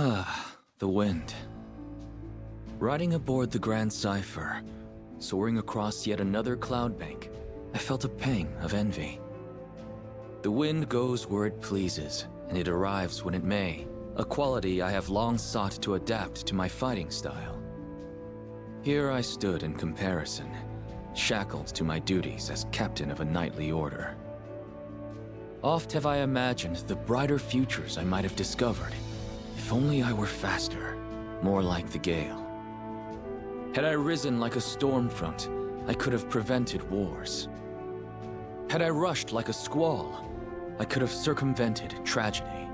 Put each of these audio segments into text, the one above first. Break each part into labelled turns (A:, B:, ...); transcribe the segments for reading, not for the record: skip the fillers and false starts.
A: Ah, the wind. Riding aboard the Grand Cipher, soaring across yet another cloud bank, I felt a pang of envy. The wind goes where it pleases, and it arrives when it may, a quality I have long sought to adapt to my fighting style. Here I stood in comparison, shackled to my duties as captain of a knightly order. Oft have I imagined the brighter futures I might have discovered, if only I were faster, more like the gale. Had I risen like a storm front, I could have prevented wars. Had I rushed like a squall, I could have circumvented tragedy.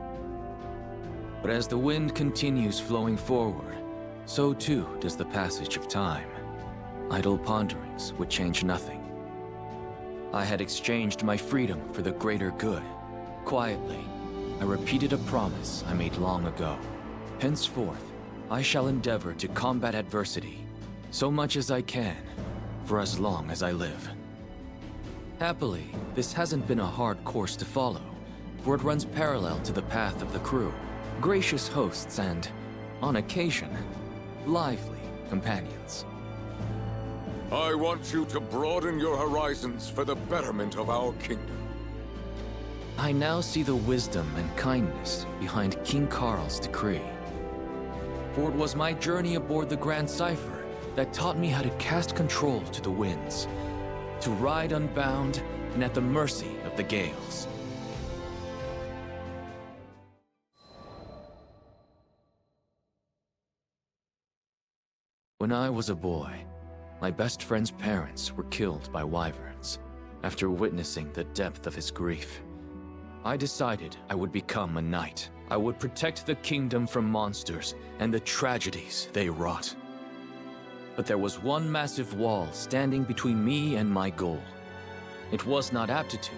A: But as the wind continues flowing forward, so too does the passage of time. Idle ponderings would change nothing. I had exchanged my freedom for the greater good. Quietly, I repeated a promise I made long ago. Henceforth, I shall endeavor to combat adversity, so much as I can, for as long as I live. Happily, this hasn't been a hard course to follow, for it runs parallel to the path of the crew, gracious hosts and, on occasion, lively companions.
B: I want you to broaden your horizons for the betterment of our kingdom.
A: I now see the wisdom and kindness behind King Carl's decree. For it was my journey aboard the Grand Cipher that taught me how to cast control to the winds, to ride unbound and at the mercy of the gales. When I was a boy, my best friend's parents were killed by wyverns. After witnessing the depth of his grief, I decided I would become a knight. I would protect the kingdom from monsters and the tragedies they wrought. But there was one massive wall standing between me and my goal. It was not aptitude,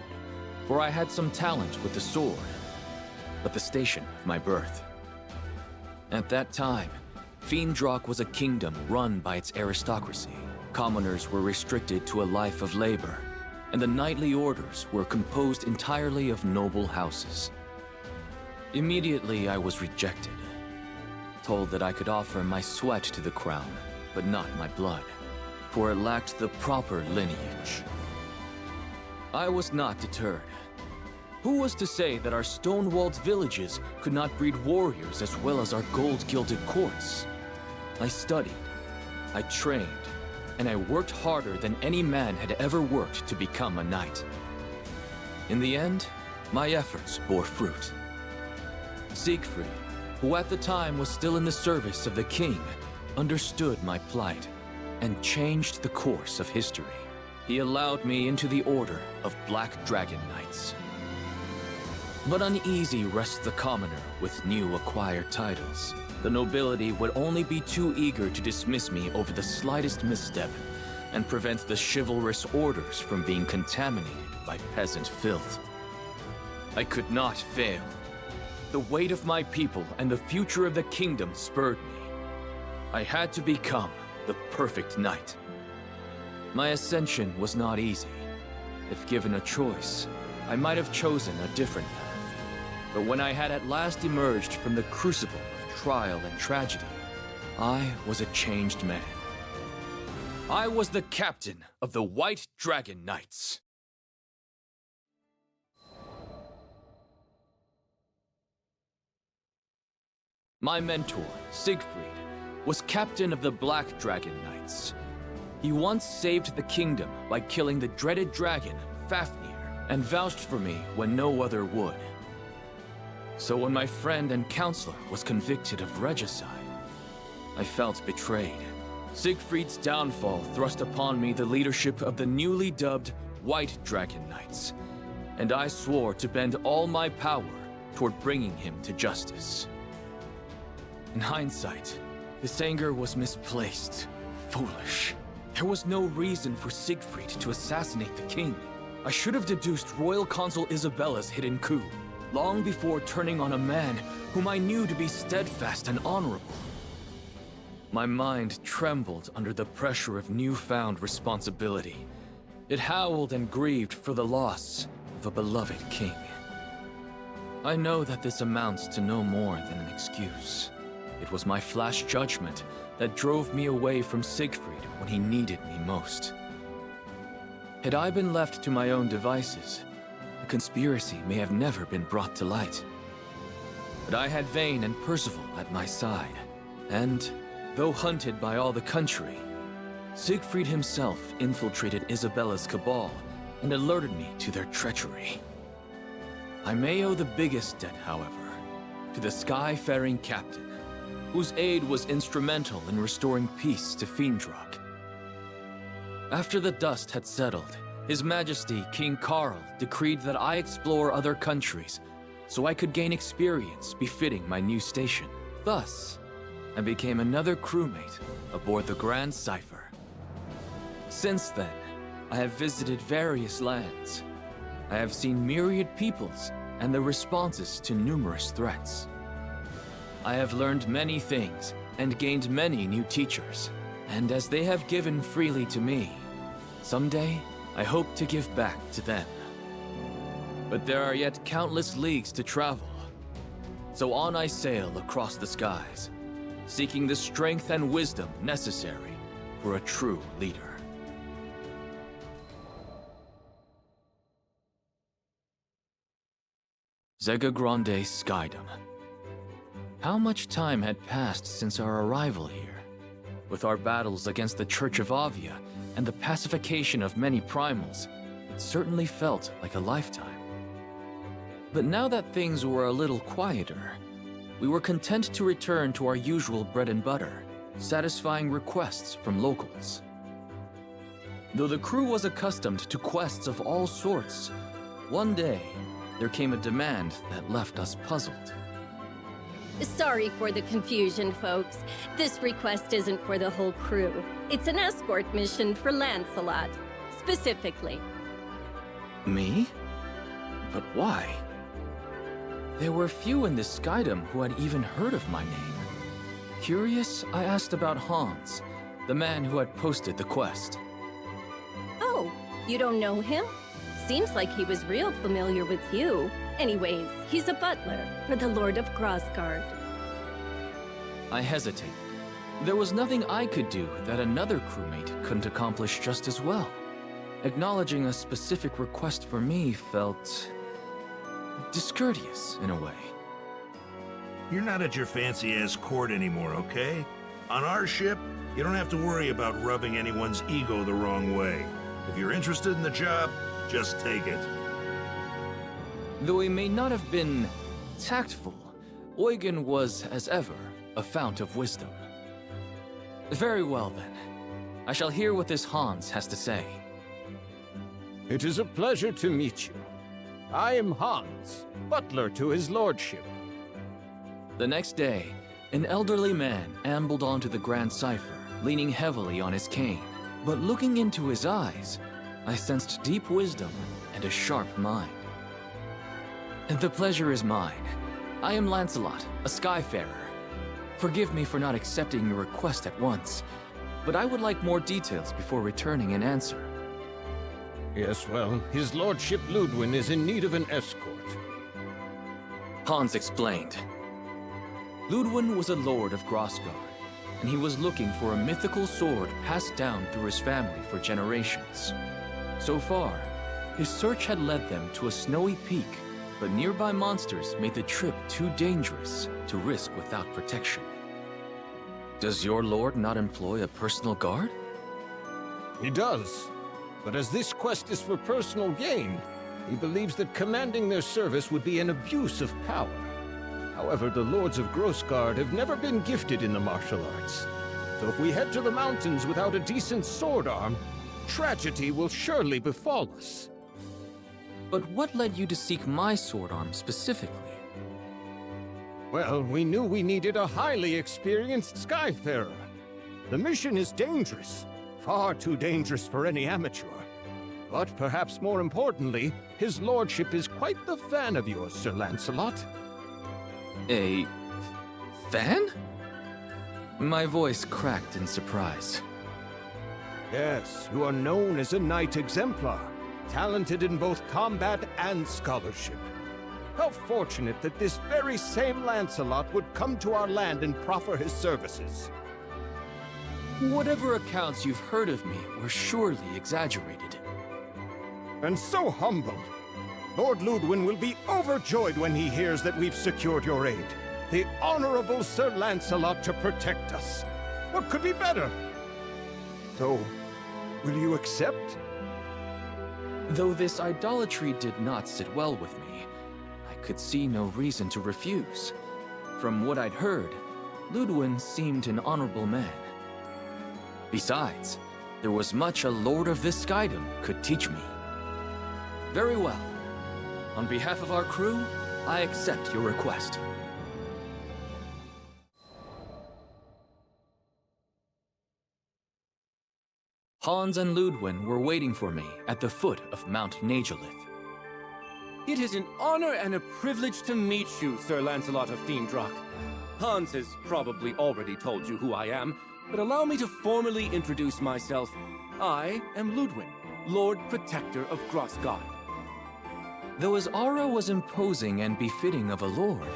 A: for I had some talent with the sword, but the station of my birth. At that time, Fiendrock was a kingdom run by its aristocracy. Commoners were restricted to a life of labor, and the knightly orders were composed entirely of noble houses. Immediately I was rejected, told that I could offer my sweat to the crown, but not my blood, for it lacked the proper lineage. I was not deterred. Who was to say that our stone-walled villages could not breed warriors as well as our gold-gilded courts? I studied, I trained, and I worked harder than any man had ever worked to become a knight. In the end, my efforts bore fruit. Siegfried, who at the time was still in the service of the king, understood my plight and changed the course of history. He allowed me into the order of Black Dragon Knights. But uneasy rests the commoner with new acquired titles. The nobility would only be too eager to dismiss me over the slightest misstep and prevent the chivalrous orders from being contaminated by peasant filth. I could not fail. The weight of my people and the future of the kingdom spurred me. I had to become the perfect knight. My ascension was not easy. If given a choice, I might have chosen a different path. But when I had at last emerged from the crucible of trial and tragedy, I was a changed man. I was the captain of the White Dragon Knights. My mentor, Siegfried, was captain of the Black Dragon Knights. He once saved the kingdom by killing the dreaded dragon, Fafnir, and vouched for me when no other would. So when my friend and counselor was convicted of regicide, I felt betrayed. Siegfried's downfall thrust upon me the leadership of the newly dubbed White Dragon Knights, and I swore to bend all my power toward bringing him to justice. In hindsight, this anger was misplaced, foolish. There was no reason for Siegfried to assassinate the king. I should have deduced royal consort Isabella's hidden coup, long before turning on a man whom I knew to be steadfast and honorable. My mind trembled under the pressure of newfound responsibility. It howled and grieved for the loss of a beloved king. I know that this amounts to no more than an excuse. it was my flash judgment that drove me away from Siegfried when he needed me most. Had I been left to my own devices, the conspiracy may have never been brought to light. But I had Vayne and Percival at my side, and, though hunted by all the country, Siegfried himself infiltrated Isabella's cabal and alerted me to their treachery. I may owe the biggest debt, however, to the Skyfaring Captain, whose aid was instrumental in restoring peace to Fiendrock. After the dust had settled, His Majesty King Carl decreed that I explore other countries so I could gain experience befitting my new station. Thus, I became another crewmate aboard the Grand Cipher. Since then, I have visited various lands. I have seen myriad peoples and their responses to numerous threats. I have learned many things and gained many new teachers. And as they have given freely to me, someday I hope to give back to them. But there are yet countless leagues to travel. So on I sail across the skies, seeking the strength and wisdom necessary for a true leader. Zega Grande Skydom. How much time had passed since our arrival here? With our battles against the Church of Avia and the pacification of many primals, it certainly felt like a lifetime. But now that things were a little quieter, we were content to return to our usual bread and butter, satisfying requests from locals. Though the crew was accustomed to quests of all sorts, one day, there came a demand that left us puzzled.
C: Sorry for the confusion, folks. This request isn't for the whole crew. It's an escort mission for Lancelot, specifically.
A: Me? But why? There were few in this Skydom who had even heard of my name. Curious, I asked about Hans, the man who had posted the quest.
C: Oh, you don't know him? Seems like he was real familiar with you. Anyways, he's a butler for the Lord of Grassgard.
A: I hesitated. There was nothing I could do that another crewmate couldn't accomplish just as well. Acknowledging a specific request for me felt discourteous in a way.
D: You're not at your fancy-ass court anymore, okay? On our ship, you don't have to worry about rubbing anyone's ego the wrong way. If you're interested in the job, just take it.
A: Though he may not have been tactful, Eugen was, as ever, a fount of wisdom. Very well, then. I shall hear what this Hans has to say.
E: It is a pleasure to meet you. I am Hans, butler to his lordship.
A: The next day, an elderly man ambled onto the Grand Cipher, leaning heavily on his cane. But looking into his eyes, I sensed deep wisdom and a sharp mind. The pleasure is mine. I am Lancelot, a Skyfarer. Forgive me for not accepting your request at once, but I would like more details before returning an answer.
E: Yes, well, his lordship Ludwin is in need of an escort.
A: Hans explained. Ludwin was a lord of Grassgard, and he was looking for a mythical sword passed down through his family for generations. So far, his search had led them to a snowy peak, but nearby monsters made the trip too dangerous to risk without protection. Does your lord not employ a personal guard?
E: He does. But as this quest is for personal gain, he believes that commanding their service would be an abuse of power. However, the lords of Grassgard have never been gifted in the martial arts. So if we head to the mountains without a decent sword arm, tragedy will surely befall us.
A: But what led you to seek my sword arm specifically?
E: Well, we knew we needed a highly experienced Skyfarer. The mission is dangerous, far too dangerous for any amateur. But perhaps more importantly, his lordship is quite the fan of yours, Sir Lancelot.
A: A fan? My voice cracked in surprise.
E: Yes, you are known as a knight exemplar, talented in both combat and scholarship. How fortunate that this very same Lancelot would come to our land and proffer his services.
A: Whatever accounts you've heard of me were surely exaggerated.
E: And so humble. Lord Ludwin will be overjoyed when he hears that we've secured your aid. The Honorable Sir Lancelot to protect us. What could be better? So, will you accept?
A: Though this idolatry did not sit well with me, I could see no reason to refuse. From what I'd heard, Ludwin seemed an honorable man. Besides, there was much a Lord of this Skydom could teach me. Very well. On behalf of our crew, I accept your request. Hans and Ludwin were waiting for me at the foot of Mount Nagelith.
F: It is an honor and a privilege to meet you, Sir Lancelot of Fiendrock. Hans has probably already told you who I am, but allow me to formally introduce myself. I am Ludwin, Lord Protector of Grossgard.
A: Though his aura was imposing and befitting of a lord,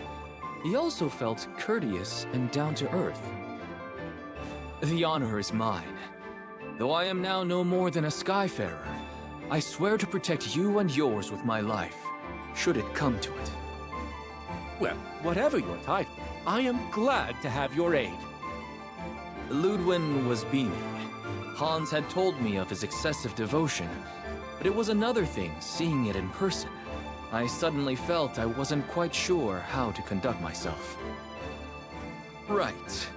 A: he also felt courteous and down-to-earth. The honor is mine. Though I am now no more than a Skyfarer, I swear to protect you and yours with my life, should it come to it.
F: Well, whatever your title, I am glad to have your aid.
A: Ludwin was beaming. Hans had told me of his excessive devotion, but it was another thing seeing it in person. I suddenly felt I wasn't quite sure how to conduct myself. Right.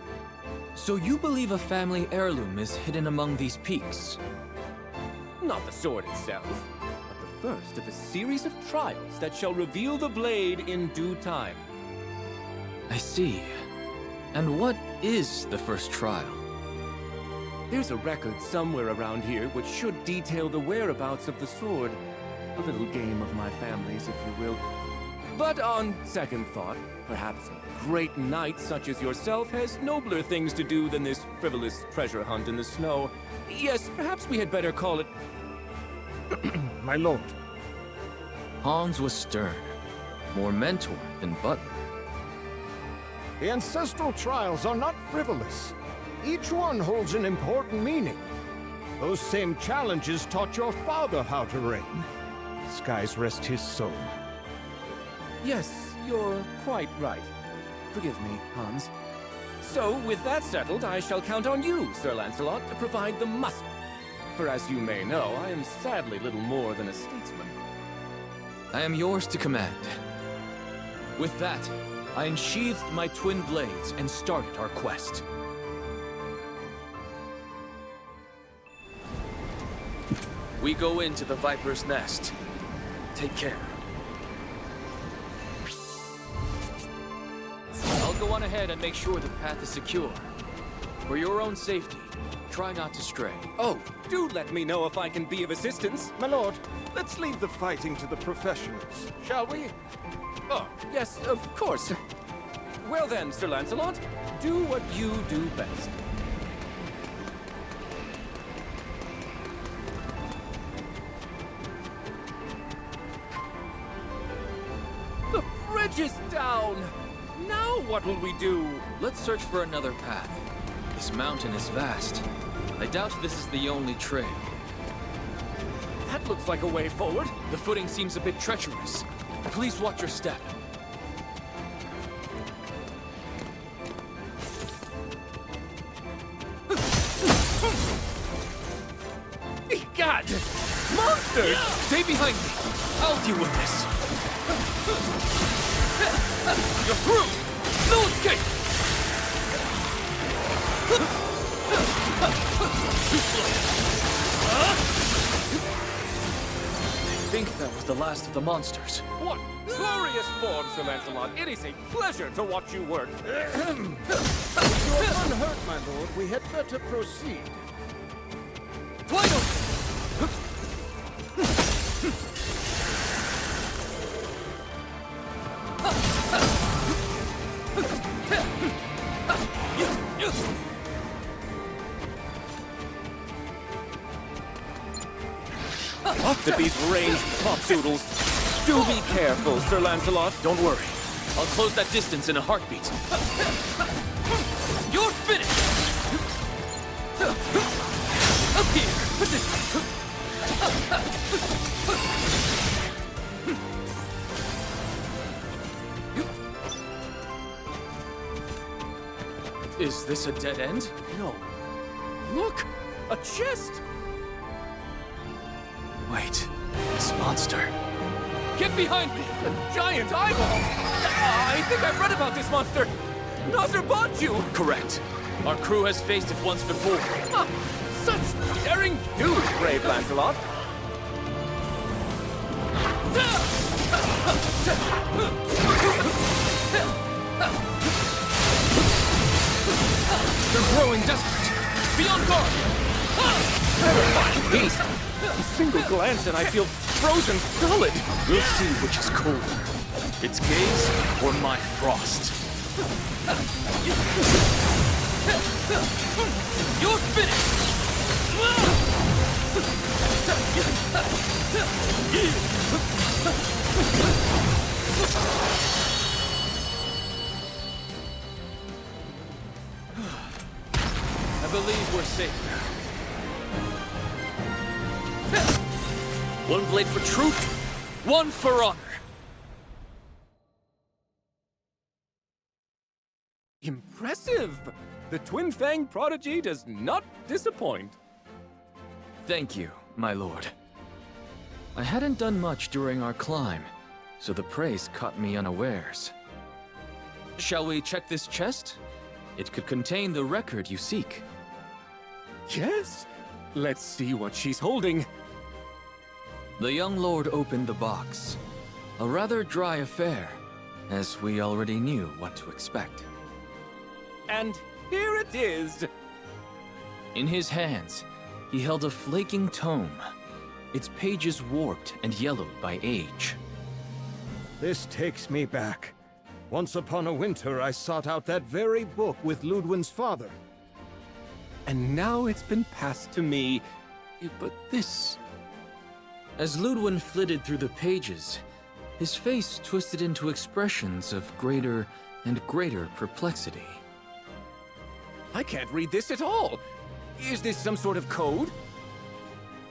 A: So you believe a family heirloom is hidden among these peaks?
F: Not the sword itself, but the first of a series of trials that shall reveal the blade in due time.
A: I see. And what is the first trial?
F: There's a record somewhere around here which should detail the whereabouts of the sword. A little game of my family's, if you will. But on second thought, perhaps a great knight such as yourself has nobler things to do than this frivolous treasure hunt in the snow. Yes, perhaps we had better call it...
E: My lord.
A: Hans was stern, more mentor than butler.
E: The ancestral trials are not frivolous. Each one holds an important meaning. Those same challenges taught your father how to reign. Skies rest his soul.
F: Yes, you're quite right. Forgive me, Hans. So, with that settled, I shall count on you, Sir Lancelot, to provide the muscle. For as you may know, I am sadly little more than a statesman.
A: I am yours to command. With that, I unsheathed my twin blades and started our quest. We go into the Viper's Nest. Take care. I'll go on ahead and make sure the path is secure. For your own safety, try not to stray.
F: Oh, do let me know if I can be of assistance.
E: My lord, let's leave the fighting to the professionals, shall we?
F: Oh, yes, of course. Well then, Sir Lancelot, do what you do best. The bridge is down! Now what will we do?
A: Let's search for another path. This mountain is vast. I doubt this is the only trail.
F: That looks like a way forward.
A: The footing seems a bit treacherous. Please watch your step.
F: God! Monsters!
A: Stay behind me. I'll deal with this. You're through! No escape! I think that was the last of the monsters.
F: What glorious form, Sir Lancelot! It is a pleasure to watch you work.
E: If you are unhurt, my lord, we had better proceed.
A: Final!
F: Off to these ranged top doodles. Do be careful, Sir Lancelot.
A: Don't worry. I'll close that distance in a heartbeat. You're finished! Up here! Is this a dead end?
F: No. Look! A chest!
A: Wait, this monster.
F: Get behind me! A giant eyeball! I think I've read about this monster! Nazar bought you!
A: Correct. Our crew has faced it once before.
F: Ah, such daring do, brave Lancelot!
A: They're growing desperate. Be on guard!
F: Terrifying beast! A single glance and I feel frozen solid!
A: We'll see which is colder. Its gaze or my frost. You're finished! I believe we're safe now. One blade for truth, one for honor.
F: Impressive! The Twin Fang prodigy does not disappoint.
A: Thank you, my lord. I hadn't done much during our climb, so the praise caught me unawares. Shall we check this chest? It could contain the record you seek.
F: Yes? Let's see what she's holding.
A: The young lord opened the box. A rather dry affair, as we already knew what to expect.
F: And here it is!
A: In his hands, he held a flaking tome, its pages warped and yellowed by age.
E: This takes me back. Once upon a winter, I sought out that very book with Ludwin's father.
F: And now it's been passed to me. But this...
A: As Ludwin flitted through the pages, his face twisted into expressions of greater and greater perplexity.
F: I can't read this at all! Is this some sort of code?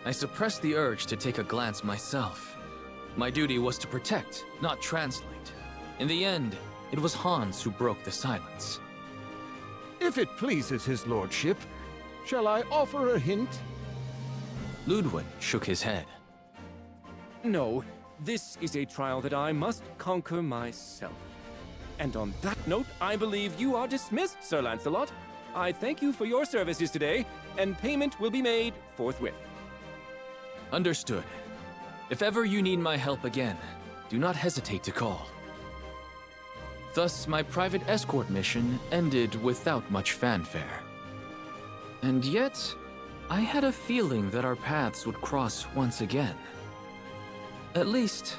A: I suppressed the urge to take a glance myself. My duty was to protect, not translate. In the end, it was Hans who broke the silence.
E: If it pleases his lordship, shall I offer a hint?
A: Ludwin shook his head.
F: No, this is a trial that I must conquer myself. And on that note, I believe you are dismissed, Sir Lancelot. I thank you for your services today, and payment will be made forthwith.
A: Understood. If ever you need my help again, do not hesitate to call. Thus, my private escort mission ended without much fanfare. And yet, I had a feeling that our paths would cross once again. At least,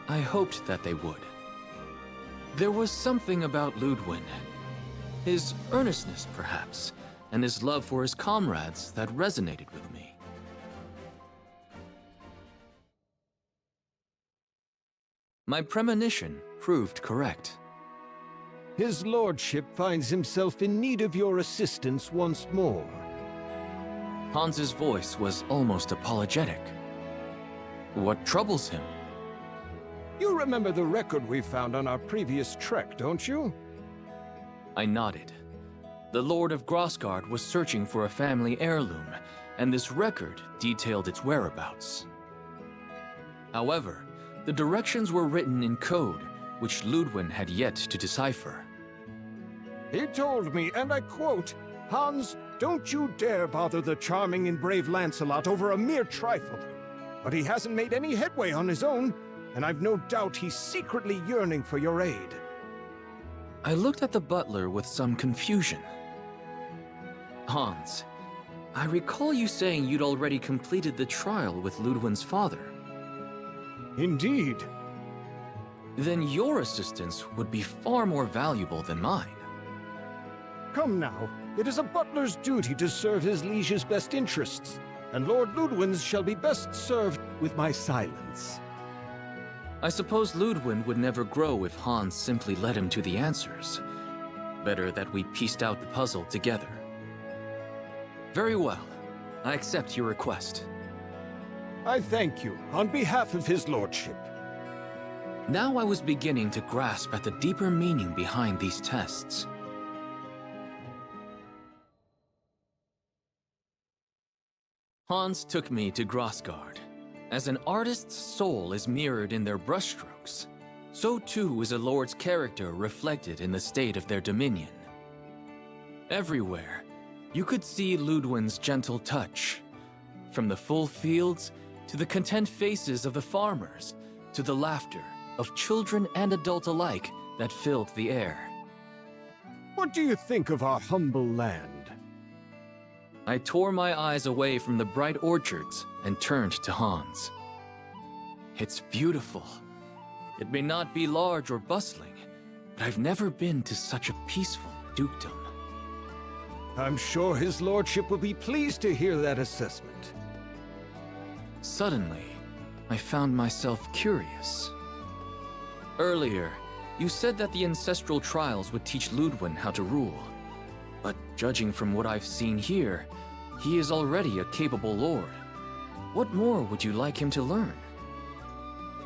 A: I hoped that they would. There was something about Ludwin. His earnestness, perhaps, and his love for his comrades that resonated with me. My premonition proved correct.
E: His lordship finds himself in need of your assistance once more.
A: Hans's voice was almost apologetic. What troubles him?
E: You remember the record we found on our previous trek, don't you?
A: I nodded. The Lord of Grossgard was searching for a family heirloom, and this record detailed its whereabouts. However, the directions were written in code, which Ludwin had yet to decipher.
E: He told me, and I quote, "Hans, don't you dare bother the charming and brave Lancelot over a mere trifle." But he hasn't made any headway on his own, and I've no doubt he's secretly yearning for your aid.
A: I looked at the butler with some confusion. Hans, I recall you saying you'd already completed the trial with Ludwin's father.
E: Indeed.
A: Then your assistance would be far more valuable than mine.
E: Come now, it is a butler's duty to serve his liege's best interests, and Lord Ludwin's shall be best served with my silence.
A: I suppose Ludwin would never grow if Hans simply led him to the answers. Better that we pieced out the puzzle together. Very well. I accept your request.
E: I thank you on behalf of his lordship.
A: Now I was beginning to grasp at the deeper meaning behind these tests. Hans took me to Grassgard. As an artist's soul is mirrored in their brushstrokes, so too is a lord's character reflected in the state of their dominion. Everywhere, you could see Ludwin's gentle touch. From the full fields, to the content faces of the farmers, to the laughter of children and adults alike that filled the air.
E: What do you think of our humble land?
A: I tore my eyes away from the bright orchards and turned to Hans. It's beautiful. It may not be large or bustling, but I've never been to such a peaceful dukedom.
E: I'm sure his lordship will be pleased to hear that assessment.
A: Suddenly, I found myself curious. Earlier, you said that the ancestral trials would teach Ludwin how to rule. But judging from what I've seen here, he is already a capable lord. What more would you like him to learn?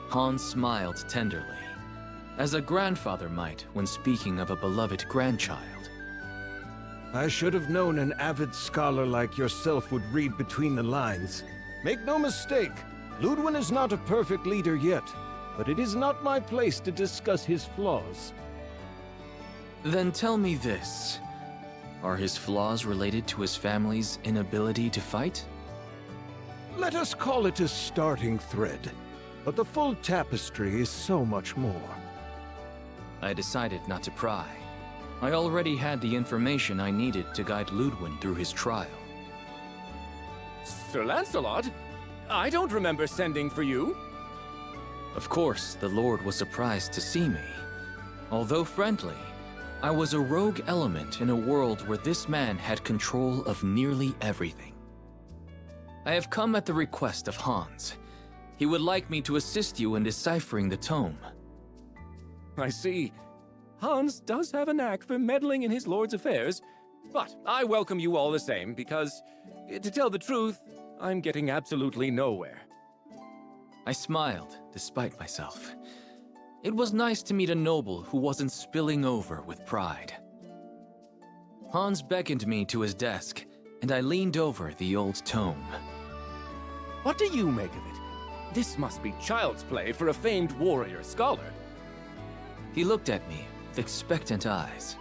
A: Hans smiled tenderly, as a grandfather might when speaking of a beloved grandchild.
E: I should have known an avid scholar like yourself would read between the lines. Make no mistake, Ludwin is not a perfect leader yet, but it is not my place to discuss his flaws.
A: Then tell me this. Are his flaws related to his family's inability to fight?
E: Let us call it a starting thread, but the full tapestry is so much more.
A: I decided not to pry. I already had the information I needed to guide Ludwin through his trial.
F: Sir Lancelot? I don't remember sending for you.
A: Of course, the Lord was surprised to see me. Although friendly, I was a rogue element in a world where this man had control of nearly everything. I have come at the request of Hans. He would like me to assist you in deciphering the tome.
F: I see. Hans does have a knack for meddling in his lord's affairs, but I welcome you all the same because, to tell the truth, I'm getting absolutely nowhere.
A: I smiled, despite myself. It was nice to meet a noble who wasn't spilling over with pride. Hans beckoned me to his desk, and I leaned over the old tome.
F: What do you make of it? This must be child's play for a famed warrior scholar.
A: He looked at me with expectant eyes.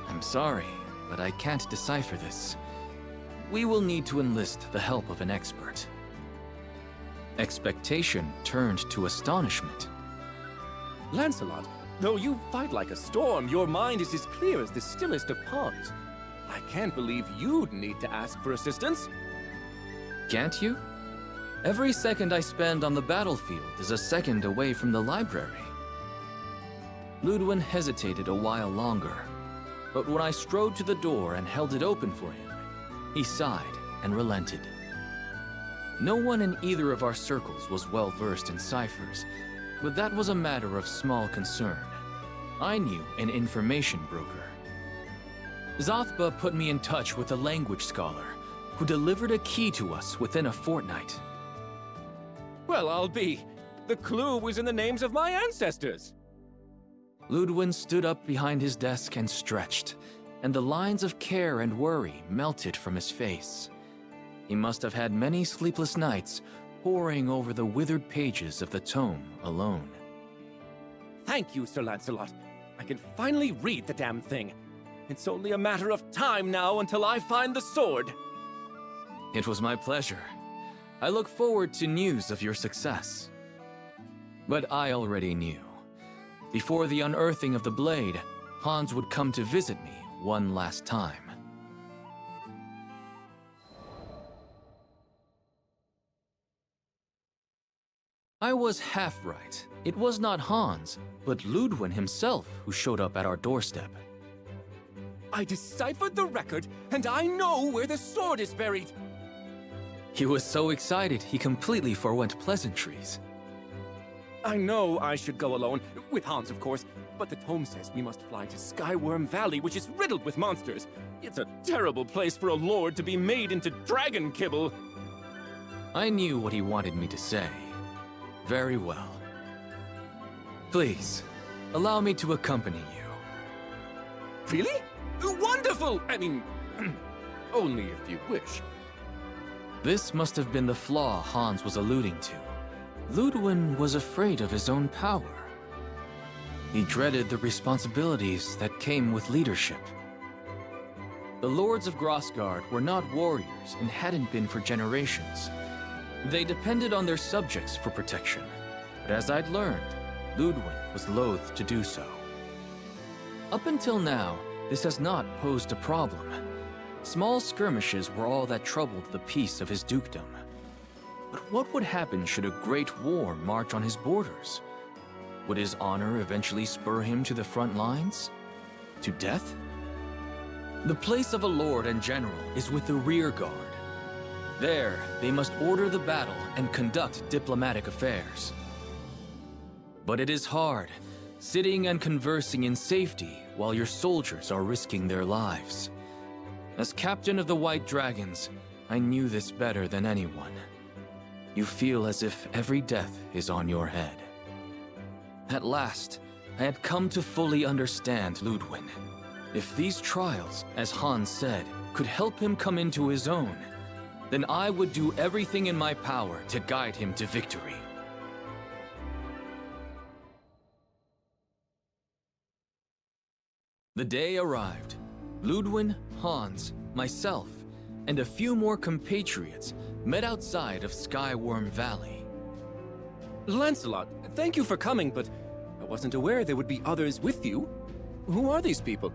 A: I'm sorry, but I can't decipher this. We will need to enlist the help of an expert. Expectation turned to astonishment.
F: Lancelot, though you fight like a storm, your mind is as clear as the stillest of ponds. I can't believe you'd need to ask for assistance.
A: Can't you? Every second I spend on the battlefield is a second away from the library. Ludwin hesitated a while longer, but when I strode to the door and held it open for him, he sighed and relented. No one in either of our circles was well versed in ciphers, but that was a matter of small concern. I knew an information broker. Zothba put me in touch with a language scholar who delivered a key to us within a fortnight.
F: Well, I'll be. The clue was in the names of my ancestors.
A: Ludwin stood up behind his desk and stretched, and the lines of care and worry melted from his face. He must have had many sleepless nights poring over the withered pages of the tome alone.
F: Thank you, Sir Lancelot. I can finally read the damn thing. It's only a matter of time now until I find the sword.
A: It was my pleasure. I look forward to news of your success. But I already knew. Before the unearthing of the blade, Hans would come to visit me one last time. I was half right. It was not Hans, but Ludwin himself who showed up at our doorstep.
F: I deciphered the record, and I know where the sword is buried.
A: He was so excited he completely forwent pleasantries.
F: I know I should go alone, with Hans, of course, but the tome says we must fly to Skyworm Valley, which is riddled with monsters. It's a terrible place for a lord to be made into dragon kibble.
A: I knew what he wanted me to say. Very well. Please, allow me to accompany you.
F: Really? Wonderful! I mean, only if you wish.
A: This must have been the flaw Hans was alluding to. Ludwin was afraid of his own power. He dreaded the responsibilities that came with leadership. The Lords of Grossgard were not warriors and hadn't been for generations. They depended on their subjects for protection. But as I'd learned, Ludwin was loath to do so. Up until now, this has not posed a problem. Small skirmishes were all that troubled the peace of his dukedom. But what would happen should a great war march on his borders? Would his honor eventually spur him to the front lines? To death? The place of a lord and general is with the rear guard. There, they must order the battle and conduct diplomatic affairs. But it is hard, sitting and conversing in safety while your soldiers are risking their lives. As captain of the White Dragons, I knew this better than anyone. You feel as if every death is on your head. At last, I had come to fully understand Ludwin. If these trials, as Hans said, could help him come into his own, then I would do everything in my power to guide him to victory. The day arrived. Ludwin, Hans, myself, and a few more compatriots met outside of Skyworm Valley.
F: Lancelot, thank you for coming, but I wasn't aware there would be others with you. Who are these people?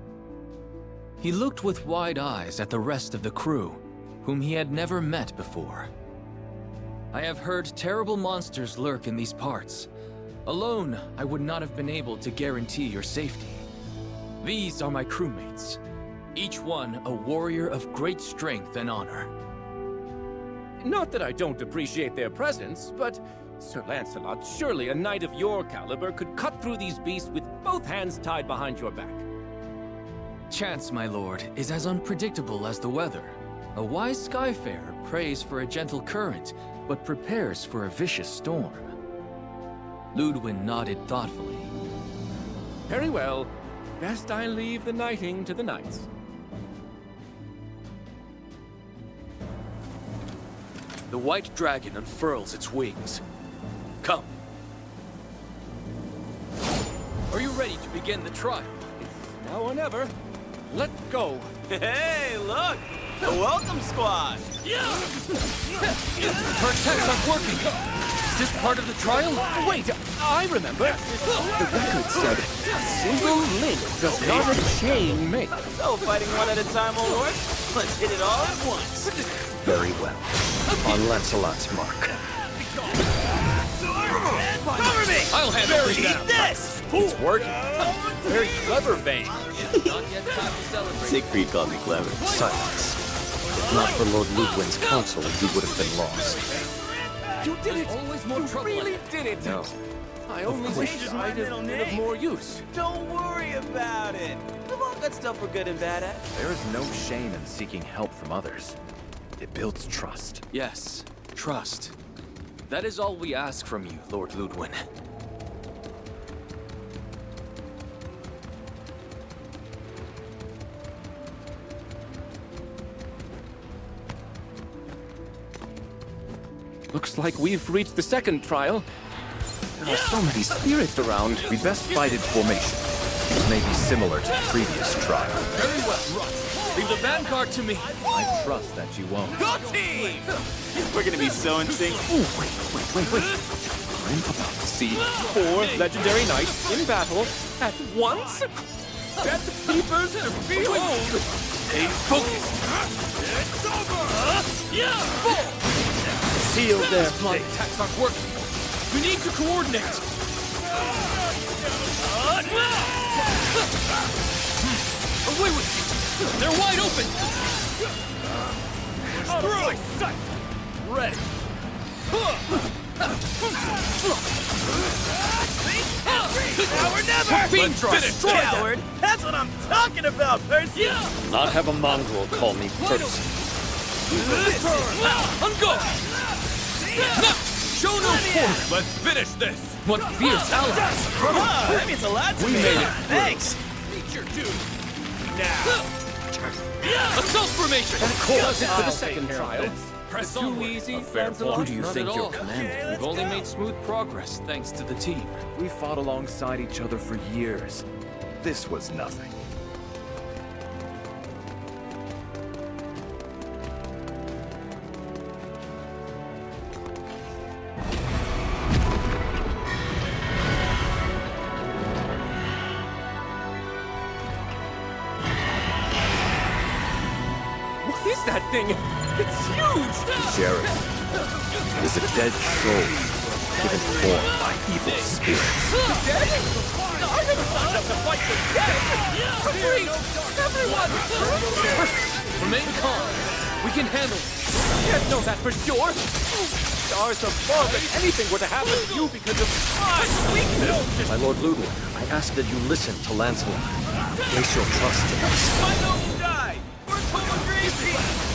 A: He looked with wide eyes at the rest of the crew, whom he had never met before. I have heard terrible monsters lurk in these parts. Alone, I would not have been able to guarantee your safety. These are my crewmates, each one a warrior of great strength and honor.
F: Not that I don't appreciate their presence, but Sir Lancelot, surely a knight of your caliber could cut through these beasts with both hands tied behind your back.
A: Chance, my lord, is as unpredictable as the weather. A wise skyfarer prays for a gentle current, but prepares for a vicious storm. Ludwin nodded thoughtfully.
F: Very well. Best I leave the knighting to the knights.
A: The White Dragon unfurls its wings. Come. Are you ready to begin the trial?
F: Now or never. Let go.
G: Hey, look! The welcome squad!
A: Her attacks aren't working! Is this part of the trial?
F: Wait, I remember. The record said a single link does not a chain make.
G: So, fighting one at a time, old horse? Let's hit it all at once.
H: Very well. On Lancelot's mark.
G: Cover me!
A: I'll handle this
G: Eat
A: down.
G: this!
H: It's working.
G: Very clever, Vayne.
A: Not yet time to celebrate.
G: Siegfried called me clever.
H: Silence. If not for Lord Ludwin's counsel, he would have been lost.
F: You did it!
A: Always more
F: You
A: trouble.
F: really did it!
H: No.
F: I only wish
G: Changes
F: I'd
G: my
F: have
G: middle
F: been of
G: name.
F: more use.
G: Don't worry about it. We've all got stuff we're good and bad at.
H: There is no shame in seeking help from others. It builds trust.
A: Yes, trust. That is all we ask from you, Lord Ludwin.
F: Looks like we've reached the second trial. There are so many spirits around.
H: We best fight in formation. It may be similar to the previous trial.
A: Very well, leave the vanguard to me.
H: I trust that you won't.
G: Go team! We're gonna be so in sync.
F: Oh, wait. I'm about to see 4 legendary knights in battle at once. Death Keepers to behold!
A: Stay focused.
G: It's over!
H: Seal their
A: My attacks aren't working. We need to coordinate. Away with you. They're wide open.
G: Through!
A: Ready.
G: Now or never!
F: Fiend thrust!
G: Coward! That's what I'm talking about, Percy!
H: Not have a mongrel call me Percy.
F: Ungo! Show no quarter! Let's finish this! What fierce allies!
G: Oh, that means a lot to me!
F: We made it.
G: Thanks!
F: Meet your doom! Now! Assault formation!
H: course,
F: For the
H: I'll
F: second trial. Press too easy, Lancelot?
H: Who do you
F: Not
H: think
F: at
H: you're
F: all.
H: commanding?
A: We've only made smooth progress thanks to the team.
I: We fought alongside each other for years. This was nothing.
F: What is that thing? It's huge!
I: Sheriff is a dead soul given form by evil spirits.
F: Dead? I never signed up to fight the dead! Retreat! Everyone!
A: Remain calm. We can handle it.
F: Can't know that for sure! Stars above, if anything were to happen to you because of my weakness!
H: My Lord Ludwig, I ask that you listen to Lancelot. Place your trust in us.
G: My don't die! We're Tomo Greasy!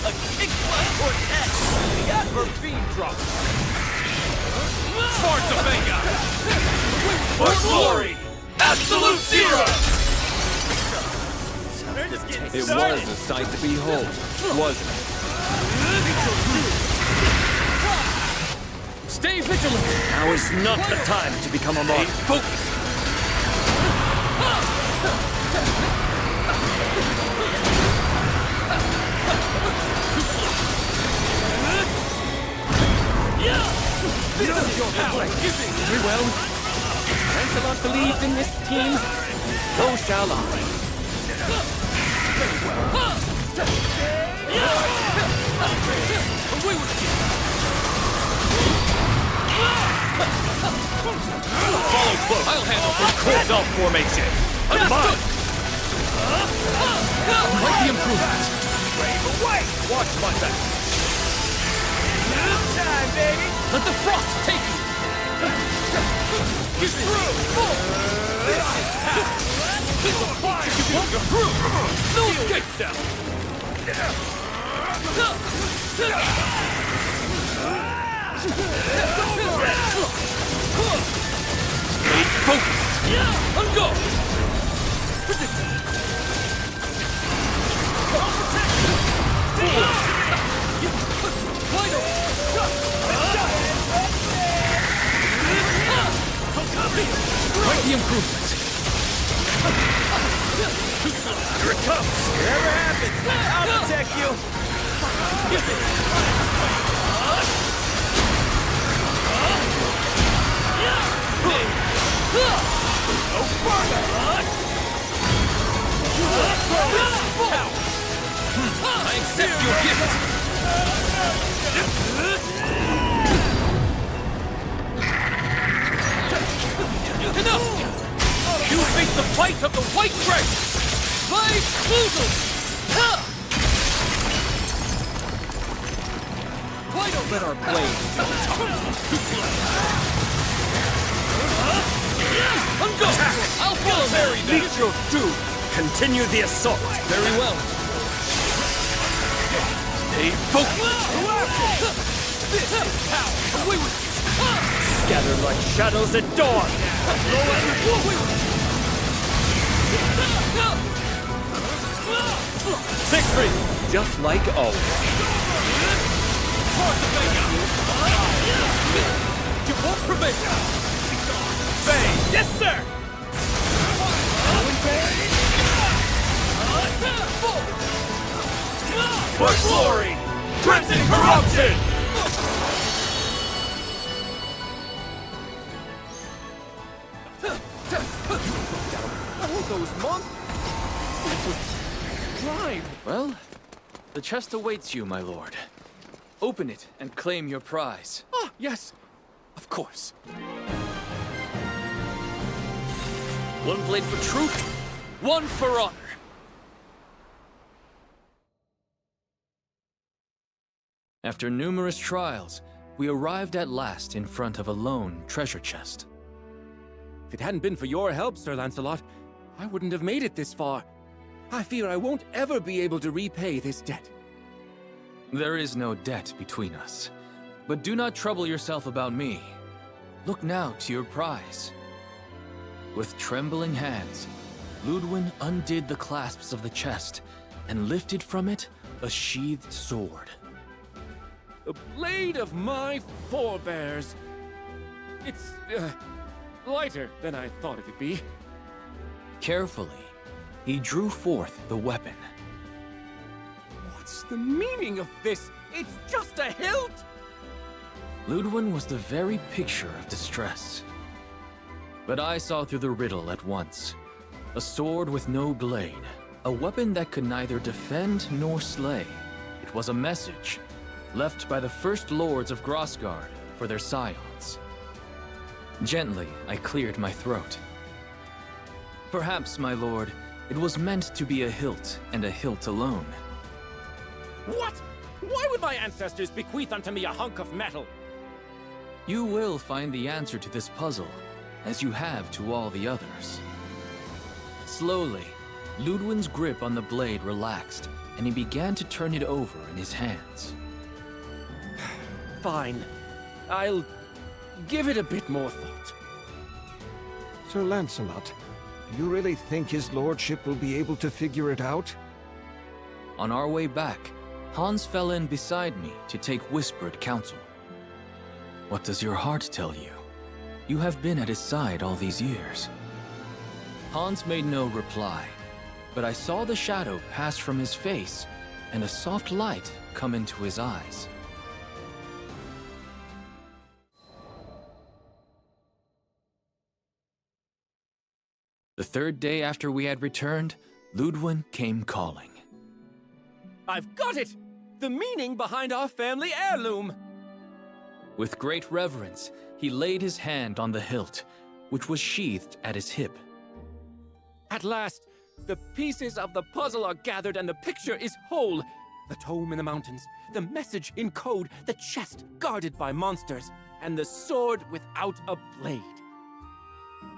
G: A kick-butt quartet! We got
F: For fiend drop! Sparta Vega! For glory! Absolute zero! It was a sight to behold, wasn't it? Stay vigilant!
H: Now is not the time to become a
F: Stay
H: martyr.
F: focused! Very well. Lancelot believed in this team. So shall I. Follow close. I'll handle this. Self-formation. Mine. Quite the improvement. Brave away. Watch my back.
G: time, baby!
F: Let the frost take you! Get through! This is how! This will fire you won't go through! No escape cell! Stay focused! On go! Quite the improvement.
G: Here it comes. Whatever happens, I'll protect you. No further.
F: I accept your gift. Enough! You face the fight of the White Dragon! By Boozle! Why don't let our blades do the talking? Attack! I'll follow Mary then!
H: Meet your doom! Continue the assault!
F: Very well. Stay focused! This is how! Away with you!
H: Gather like shadows at dawn! Victory! Just like always.
F: You won't prevail!
G: Bang! Yes, sir!
F: For glory! Crimson corruption! All those months? It was crime!
A: Well, the chest awaits you, my lord. Open it and claim your prize.
F: Ah, yes, of course.
A: One blade for truth, one for honor. After numerous trials, we arrived at last in front of a lone treasure chest.
F: If it hadn't been for your help, Sir Lancelot, I wouldn't have made it this far. I fear I won't ever be able to repay this debt.
A: There is no debt between us. But do not trouble yourself about me. Look now to your prize. With trembling hands, Ludwin undid the clasps of the chest and lifted from it a sheathed sword.
F: The blade of my forebears. It's, lighter than I thought it would be.
A: Carefully, he drew forth the weapon.
F: What's the meaning of this? It's just a hilt!
A: Ludwin was the very picture of distress. But I saw through the riddle at once. A sword with no blade, a weapon that could neither defend nor slay. It was a message left by the first lords of Grosgard for their scions. Gently, I cleared my throat. Perhaps, my lord, it was meant to be a hilt, and a hilt alone.
F: What? Why would my ancestors bequeath unto me a hunk of metal?
A: You will find the answer to this puzzle, as you have to all the others. Slowly, Ludwin's grip on the blade relaxed, and he began to turn it over in his hands.
F: Fine. I'll give it a bit more thought.
E: Sir Lancelot, do you really think his lordship will be able to figure it out?
A: On our way back, Hans fell in beside me to take whispered counsel. What does your heart tell you? You have been at his side all these years. Hans made no reply, but I saw the shadow pass from his face and a soft light come into his eyes. The third day after we had returned, Ludwin came calling.
F: I've got it! The meaning behind our family heirloom!
A: With great reverence, he laid his hand on the hilt, which was sheathed at his hip.
F: At last, the pieces of the puzzle are gathered and the picture is whole. The tome in the mountains, the message in code, the chest guarded by monsters, and the sword without a blade.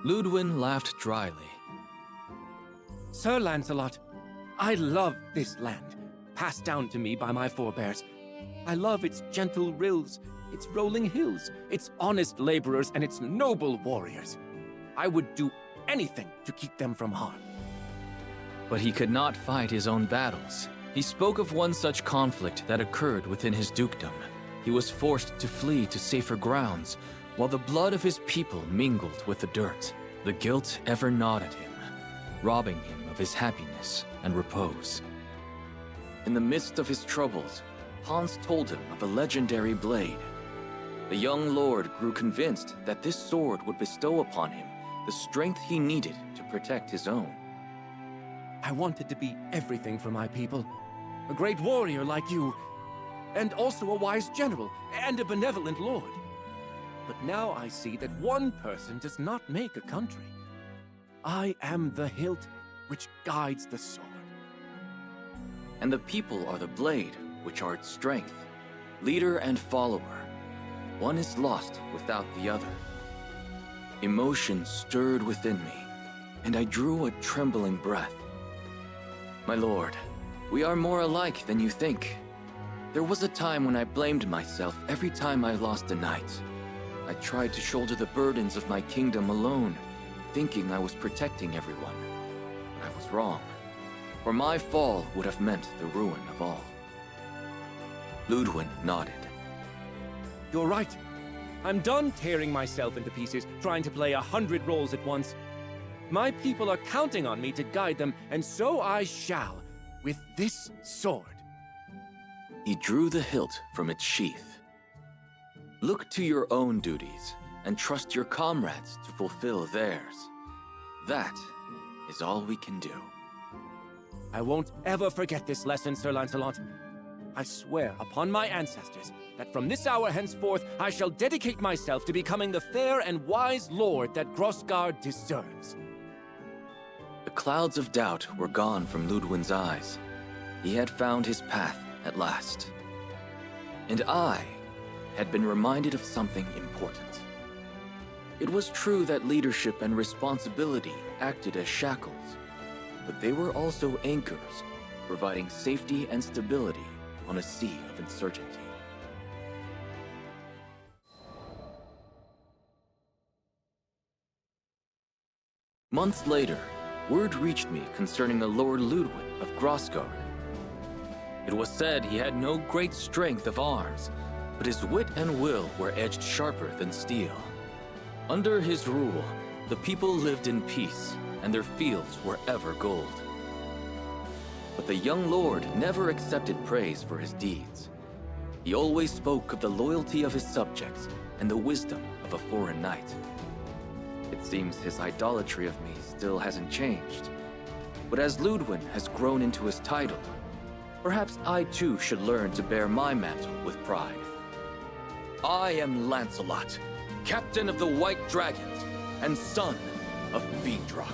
A: Ludwin laughed dryly.
F: Sir Lancelot, I love this land, passed down to me by my forebears. I love its gentle rills, its rolling hills, its honest laborers, and its noble warriors. I would do anything to keep them from harm.
A: But he could not fight his own battles. He spoke of one such conflict that occurred within his dukedom. He was forced to flee to safer grounds, while the blood of his people mingled with the dirt. The guilt ever gnawed at him, robbing him of his happiness and repose. In the midst of his troubles, Hans told him of a legendary blade. The young lord grew convinced that this sword would bestow upon him the strength he needed to protect his own.
F: I wanted to be everything for my people. A great warrior like you, and also a wise general, and a benevolent lord. But now I see that one person does not make a country. I am the hilt which guides the sword.
A: And the people are the blade, which are its strength, leader and follower. One is lost without the other. Emotion stirred within me, and I drew a trembling breath. My lord, we are more alike than you think. There was a time when I blamed myself every time I lost a knight. I tried to shoulder the burdens of my kingdom alone, thinking I was protecting everyone. But I was wrong, for my fall would have meant the ruin of all. Ludwin nodded.
F: You're right. I'm done tearing myself into pieces, trying to play 100 roles at once. My people are counting on me to guide them, and so I shall, with this sword.
A: He drew the hilt from its sheath. Look to your own duties, and trust your comrades to fulfill theirs. That is all we can do.
F: I won't ever forget this lesson, Sir Lancelot. I swear upon my ancestors that from this hour henceforth I shall dedicate myself to becoming the fair and wise lord that Grosgard deserves.
A: The clouds of doubt were gone from Ludwin's eyes. He had found his path at last. And I had been reminded of something important. It was true that leadership and responsibility acted as shackles, but they were also anchors, providing safety and stability on a sea of uncertainty. Months later, word reached me concerning a Lord Ludwig of Grosgard. It was said he had no great strength of arms, but his wit and will were edged sharper than steel. Under his rule, the people lived in peace, and their fields were ever gold. But the young lord never accepted praise for his deeds. He always spoke of the loyalty of his subjects and the wisdom of a foreign knight. It seems his idolatry of me still hasn't changed. But as Ludwig has grown into his title, perhaps I too should learn to bear my mantle with pride. I am Lancelot, captain of the White Dragons and son of Fiendrock.